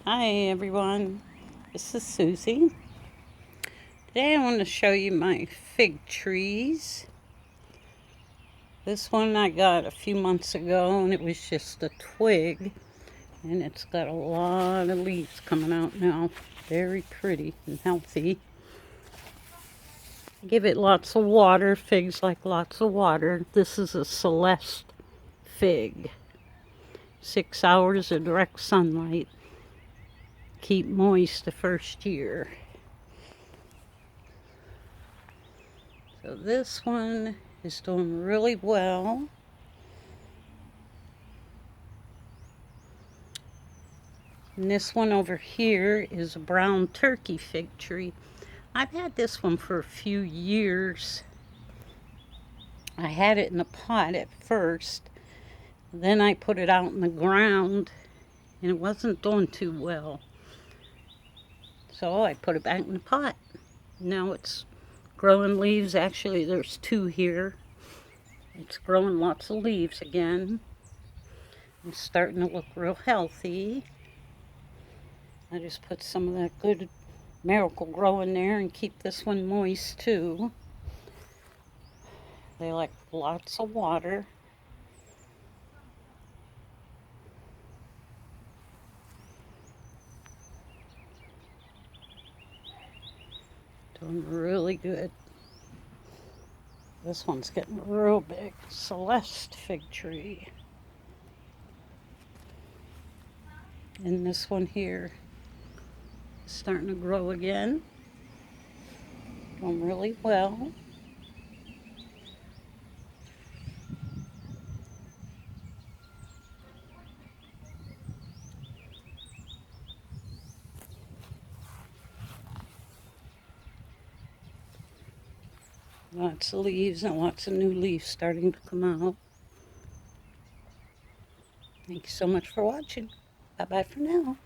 Hi everyone, this is Susie. Today I want to show you my fig trees. This one I got a few months ago and it was just a twig, and it's got a lot of leaves coming out now. Very pretty and healthy. Give it lots of water. Figs like lots of water. This is a Celeste fig. 6 hours of direct sunlight. Keep moist the first year. So this one is doing really well. And this one over here is a brown turkey fig tree. I've had this one for a few years. I had it in a pot at first. Then I put it out in the ground and it wasn't doing too well. So I put it back in the pot. Now it's growing leaves. Actually, there's 2 here. It's growing lots of leaves again. It's starting to look real healthy. I just put some of that good Miracle Grow in there and keep this one moist too. They like lots of water. Doing really good. This one's getting real big. Celeste fig tree. And this one here is starting to grow again. Doing really well. Lots of leaves and lots of new leaves starting to come out. Thank you so much for watching. Bye-bye for now.